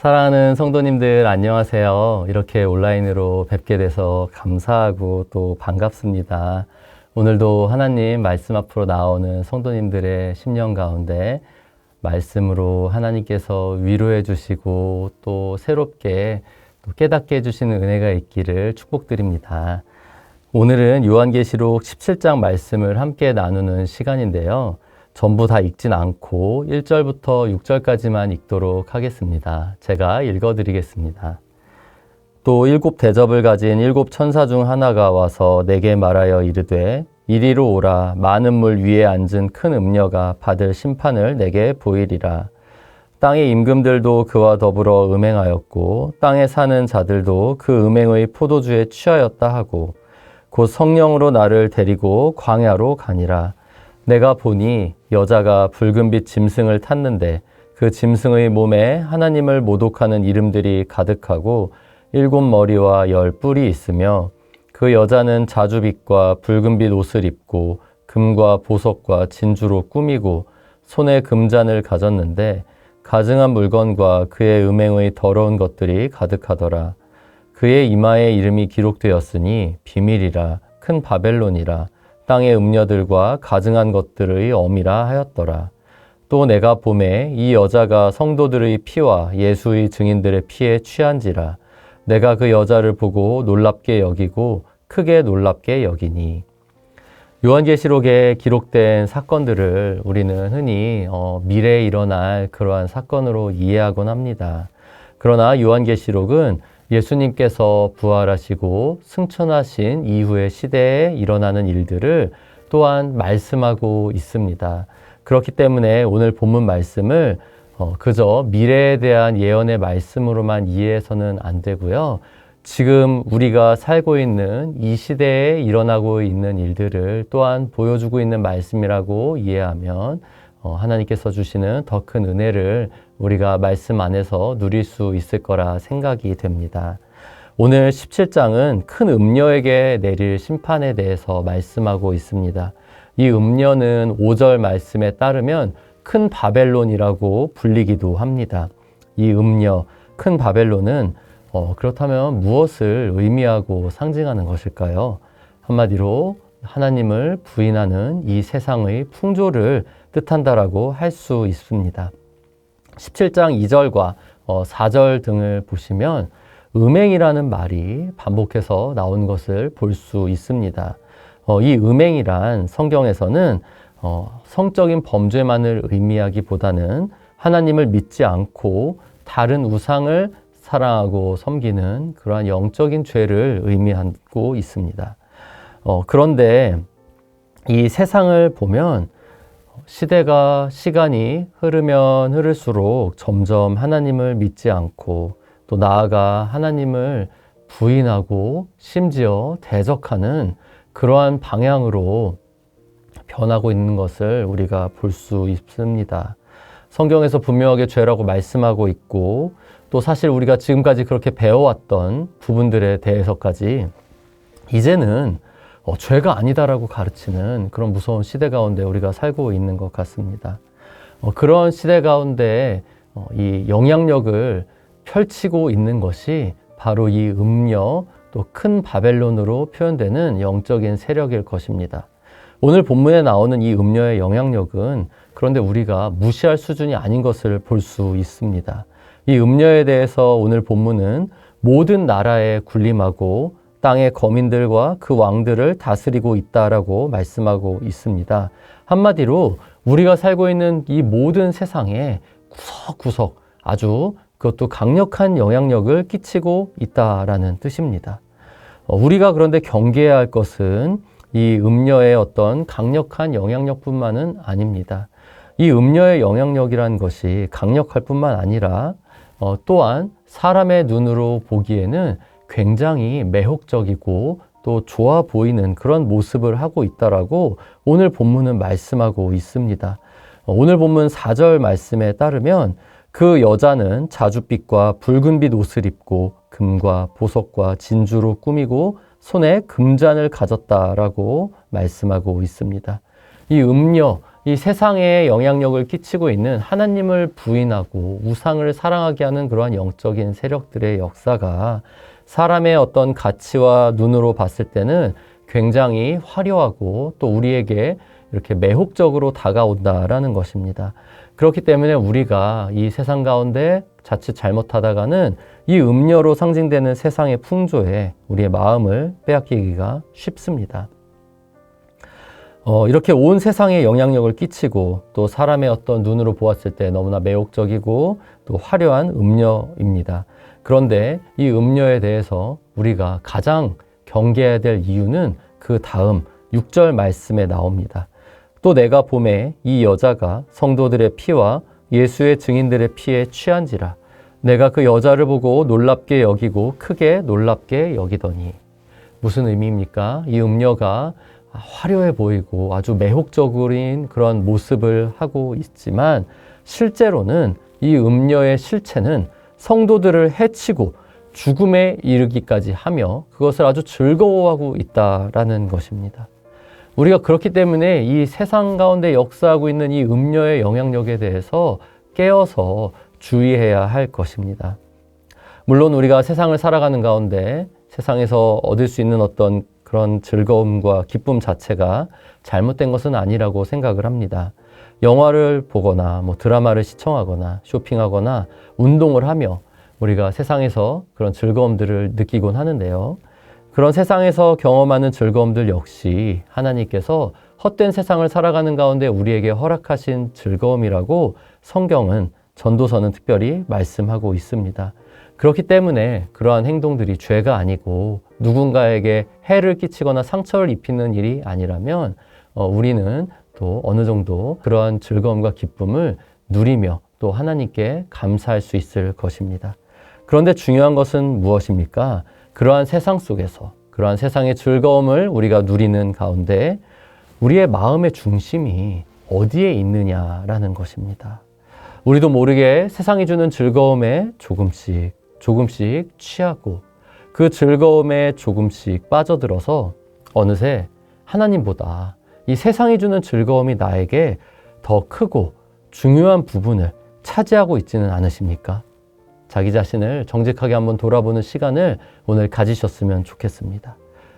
사랑하는 성도님들 안녕하세요. 이렇게 온라인으로 뵙게 돼서 감사하고 또 반갑습니다. 오늘도 하나님 말씀 앞으로 나오는 성도님들의 심령 가운데 말씀으로 하나님께서 위로해 주시고 또 새롭게 또 깨닫게 해주시는 은혜가 있기를 축복드립니다. 오늘은 요한계시록 17장 말씀을 함께 나누는 시간인데요. 전부 다 읽진 않고 1절부터 6절까지만 읽도록 하겠습니다. 제가 읽어드리겠습니다. 또 7 대접을 가진 7 천사 중 하나가 와서 내게 말하여 이르되 이리로 오라. 많은 물 위에 앉은 큰 음녀가 받을 심판을 내게 보이리라. 땅의 임금들도 그와 더불어 음행하였고 땅에 사는 자들도 그 음행의 포도주에 취하였다 하고 곧 성령으로 나를 데리고 광야로 가니라. 내가 보니 여자가 붉은빛 짐승을 탔는데 그 짐승의 몸에 하나님을 모독하는 이름들이 가득하고 7 머리와 10 뿔이 있으며 그 여자는 자주빛과 붉은빛 옷을 입고 금과 보석과 진주로 꾸미고 손에 금잔을 가졌는데 가증한 물건과 그의 음행의 더러운 것들이 가득하더라. 그의 이마에 이름이 기록되었으니 비밀이라 큰 바벨론이라 땅의 음녀들과 가증한 것들의 엄이라 하였더라. 또 내가 보매 이 여자가 성도들의 피와 예수의 증인들의 피에 취한지라. 내가 그 여자를 보고 놀랍게 여기고 크게 놀랍게 여기니. 요한계시록에 기록된 사건들을 우리는 흔히 미래에 일어날 그러한 사건으로 이해하곤 합니다. 그러나 요한계시록은 예수님께서 부활하시고 승천하신 이후의 시대에 일어나는 일들을 또한 말씀하고 있습니다. 그렇기 때문에 오늘 본문 말씀을 그저 미래에 대한 예언의 말씀으로만 이해해서는 안 되고요. 지금 우리가 살고 있는 이 시대에 일어나고 있는 일들을 또한 보여주고 있는 말씀이라고 이해하면 하나님께서 주시는 더 큰 은혜를 우리가 말씀 안에서 누릴 수 있을 거라 생각이 됩니다. 오늘 17장은 큰 음녀에게 내릴 심판에 대해서 말씀하고 있습니다. 이 음녀는 5절 말씀에 따르면 큰 바벨론이라고 불리기도 합니다. 이 음녀, 큰 바벨론은 그렇다면 무엇을 의미하고 상징하는 것일까요? 한마디로 하나님을 부인하는 이 세상의 풍조를 뜻한다라고 할 수 있습니다. 17장 2절과 4절 등을 보시면 음행이라는 말이 반복해서 나온 것을 볼 수 있습니다. 이 음행이란 성경에서는 성적인 범죄만을 의미하기보다는 하나님을 믿지 않고 다른 우상을 사랑하고 섬기는 그러한 영적인 죄를 의미하고 있습니다. 그런데 이 세상을 보면 시간이 흐르면 흐를수록 점점 하나님을 믿지 않고 또 나아가 하나님을 부인하고 심지어 대적하는 그러한 방향으로 변하고 있는 것을 우리가 볼 수 있습니다. 성경에서 분명하게 죄라고 말씀하고 있고 또 사실 우리가 지금까지 그렇게 배워왔던 부분들에 대해서까지 이제는 죄가 아니다라고 가르치는 그런 무서운 시대 가운데 우리가 살고 있는 것 같습니다. 그런 시대 가운데 이 영향력을 펼치고 있는 것이 바로 이 음녀 또 큰 바벨론으로 표현되는 영적인 세력일 것입니다. 오늘 본문에 나오는 이 음녀의 영향력은 그런데 우리가 무시할 수준이 아닌 것을 볼 수 있습니다. 이 음녀에 대해서 오늘 본문은 모든 나라에 군림하고 땅의 거민들과 그 왕들을 다스리고 있다라고 말씀하고 있습니다. 한마디로 우리가 살고 있는 이 모든 세상에 구석구석 아주 그것도 강력한 영향력을 끼치고 있다라는 뜻입니다. 우리가 그런데 경계해야 할 것은 이 음녀의 어떤 강력한 영향력뿐만은 아닙니다. 이 음녀의 영향력이란 것이 강력할 뿐만 아니라 또한 사람의 눈으로 보기에는 굉장히 매혹적이고 또 좋아 보이는 그런 모습을 하고 있다라고 오늘 본문은 말씀하고 있습니다. 오늘 본문 4절 말씀에 따르면 그 여자는 자줏빛과 붉은빛 옷을 입고 금과 보석과 진주로 꾸미고 손에 금잔을 가졌다라고 말씀하고 있습니다. 이 음녀, 이 세상에 영향력을 끼치고 있는 하나님을 부인하고 우상을 사랑하게 하는 그러한 영적인 세력들의 역사가 사람의 어떤 가치와 눈으로 봤을 때는 굉장히 화려하고 또 우리에게 이렇게 매혹적으로 다가온다라는 것입니다. 그렇기 때문에 우리가 이 세상 가운데 자칫 잘못하다가는 이 음료로 상징되는 세상의 풍조에 우리의 마음을 빼앗기기가 쉽습니다. 이렇게 온 세상에 영향력을 끼치고 또 사람의 어떤 눈으로 보았을 때 너무나 매혹적이고 또 화려한 음료입니다. 그런데 이 음료에 대해서 우리가 가장 경계해야 될 이유는 그 다음 6절 말씀에 나옵니다. 또 내가 보매 이 여자가 성도들의 피와 예수의 증인들의 피에 취한지라. 내가 그 여자를 보고 놀랍게 여기고 크게 놀랍게 여기더니. 무슨 의미입니까? 이 음료가 화려해 보이고 아주 매혹적인 그런 모습을 하고 있지만 실제로는 이 음료의 실체는 성도들을 해치고 죽음에 이르기까지 하며 그것을 아주 즐거워하고 있다라는 것입니다. 우리가 그렇기 때문에 이 세상 가운데 역사하고 있는 이 음료의 영향력에 대해서 깨어서 주의해야 할 것입니다. 물론 우리가 세상을 살아가는 가운데 세상에서 얻을 수 있는 어떤 그런 즐거움과 기쁨 자체가 잘못된 것은 아니라고 생각을 합니다. 영화를 보거나 드라마를 시청하거나 쇼핑하거나 운동을 하며 우리가 세상에서 그런 즐거움들을 느끼곤 하는데요. 그런 세상에서 경험하는 즐거움들 역시 하나님께서 헛된 세상을 살아가는 가운데 우리에게 허락하신 즐거움이라고 성경은 전도서는 특별히 말씀하고 있습니다. 그렇기 때문에 그러한 행동들이 죄가 아니고 누군가에게 해를 끼치거나 상처를 입히는 일이 아니라면 우리는 또 어느 정도 그러한 즐거움과 기쁨을 누리며 또 하나님께 감사할 수 있을 것입니다. 그런데 중요한 것은 무엇입니까? 그러한 세상 속에서 그러한 세상의 즐거움을 우리가 누리는 가운데 우리의 마음의 중심이 어디에 있느냐라는 것입니다. 우리도 모르게 세상이 주는 즐거움에 조금씩 취하고 그 즐거움에 조금씩 빠져들어서 어느새 하나님보다 이 세상이 주는 즐거움이 나에게 더 크고 중요한 부분을 차지하고 있지는 않으십니까? 자기 자신을 정직하게 한번 돌아보는 시간을 오늘 가지셨으면 좋겠습니다.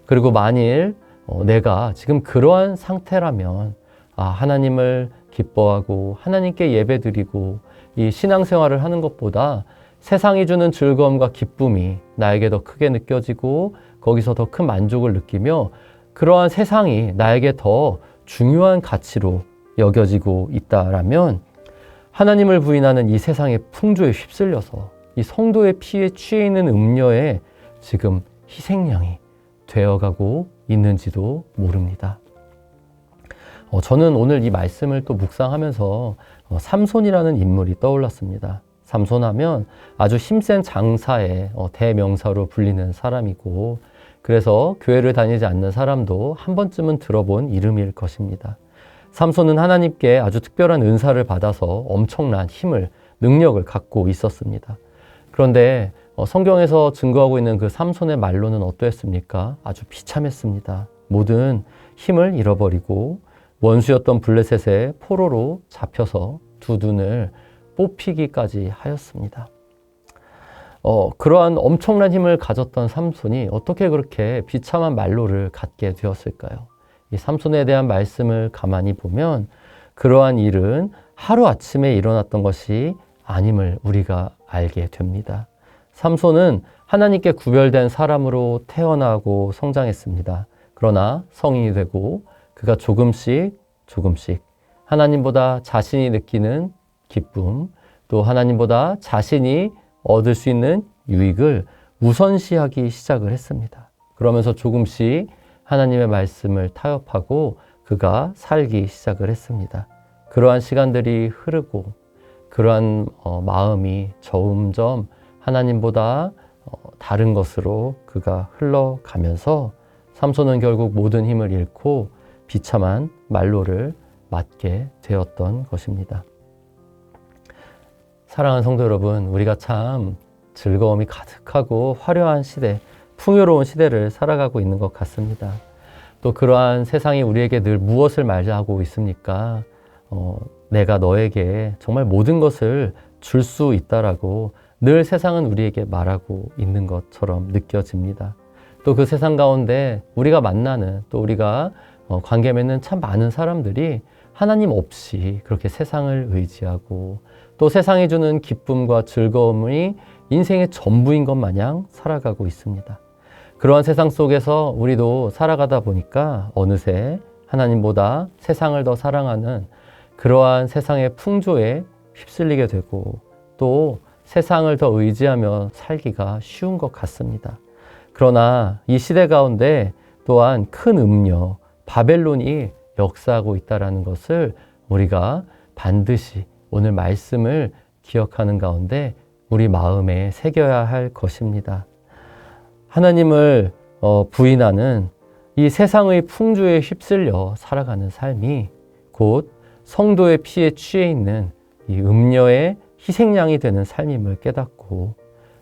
그리고 만일 내가 지금 그러한 상태라면 하나님을 기뻐하고 하나님께 예배드리고 이 신앙생활을 하는 것보다 세상이 주는 즐거움과 기쁨이 나에게 더 크게 느껴지고 거기서 더 큰 만족을 느끼며 그러한 세상이 나에게 더 중요한 가치로 여겨지고 있다라면 하나님을 부인하는 이 세상의 풍조에 휩쓸려서 이 성도의 피에 취해 있는 음료에 지금 희생양이 되어가고 있는지도 모릅니다. 저는 오늘 이 말씀을 또 묵상하면서 삼손이라는 인물이 떠올랐습니다. 삼손하면 아주 힘센 장사의 대명사로 불리는 사람이고 그래서 교회를 다니지 않는 사람도 한 번쯤은 들어본 이름일 것입니다. 삼손은 하나님께 아주 특별한 은사를 받아서 엄청난 힘을, 능력을 갖고 있었습니다. 그런데 성경에서 증거하고 있는 그 삼손의 말로는 어떠했습니까? 아주 비참했습니다. 모든 힘을 잃어버리고 원수였던 블레셋의 포로로 잡혀서 두 눈을 뽑히기까지 하였습니다. 그러한 엄청난 힘을 가졌던 삼손이 어떻게 그렇게 비참한 말로를 갖게 되었을까요? 이 삼손에 대한 말씀을 가만히 보면 그러한 일은 하루아침에 일어났던 것이 아님을 우리가 알게 됩니다. 삼손은 하나님께 구별된 사람으로 태어나고 성장했습니다. 그러나 성인이 되고 그가 조금씩 하나님보다 자신이 느끼는 기쁨, 또 하나님보다 자신이 얻을 수 있는 유익을 우선시하기 시작을 했습니다. 그러면서 조금씩 하나님의 말씀을 타협하고 그가 살기 시작을 했습니다. 그러한 시간들이 흐르고 그러한 마음이 점점 하나님보다 다른 것으로 그가 흘러가면서 삼손은 결국 모든 힘을 잃고 비참한 말로를 맞게 되었던 것입니다. 사랑하는 성도 여러분, 우리가 참 즐거움이 가득하고 화려한 시대, 풍요로운 시대를 살아가고 있는 것 같습니다. 또 그러한 세상이 우리에게 늘 무엇을 말하고 있습니까? 내가 너에게 정말 모든 것을 줄 수 있다라고 늘 세상은 우리에게 말하고 있는 것처럼 느껴집니다. 또 그 세상 가운데 우리가 만나는 또 우리가 관계 맺는 참 많은 사람들이 하나님 없이 그렇게 세상을 의지하고 또 세상이 주는 기쁨과 즐거움이 인생의 전부인 것 마냥 살아가고 있습니다. 그러한 세상 속에서 우리도 살아가다 보니까 어느새 하나님보다 세상을 더 사랑하는 그러한 세상의 풍조에 휩쓸리게 되고 또 세상을 더 의지하며 살기가 쉬운 것 같습니다. 그러나 이 시대 가운데 또한 큰 음녀, 바벨론이 역사하고 있다는 것을 우리가 반드시 오늘 말씀을 기억하는 가운데 우리 마음에 새겨야 할 것입니다. 하나님을 부인하는 이 세상의 풍조에 휩쓸려 살아가는 삶이 곧 성도의 피에 취해 있는 이 음녀의 희생양이 되는 삶임을 깨닫고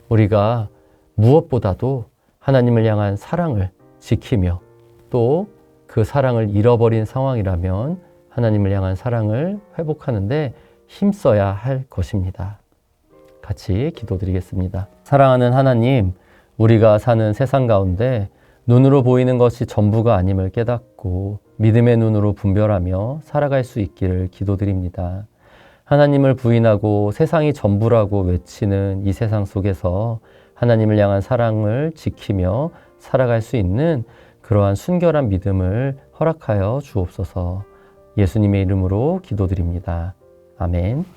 우리가 무엇보다도 하나님을 향한 사랑을 지키며 또 그 사랑을 잃어버린 상황이라면 하나님을 향한 사랑을 회복하는데 힘써야 할 것입니다. 같이 기도드리겠습니다. 사랑하는 하나님, 우리가 사는 세상 가운데 눈으로 보이는 것이 전부가 아님을 깨닫고 믿음의 눈으로 분별하며 살아갈 수 있기를 기도드립니다. 하나님을 부인하고 세상이 전부라고 외치는 이 세상 속에서 하나님을 향한 사랑을 지키며 살아갈 수 있는 그러한 순결한 믿음을 허락하여 주옵소서. 예수님의 이름으로 기도드립니다. 아멘.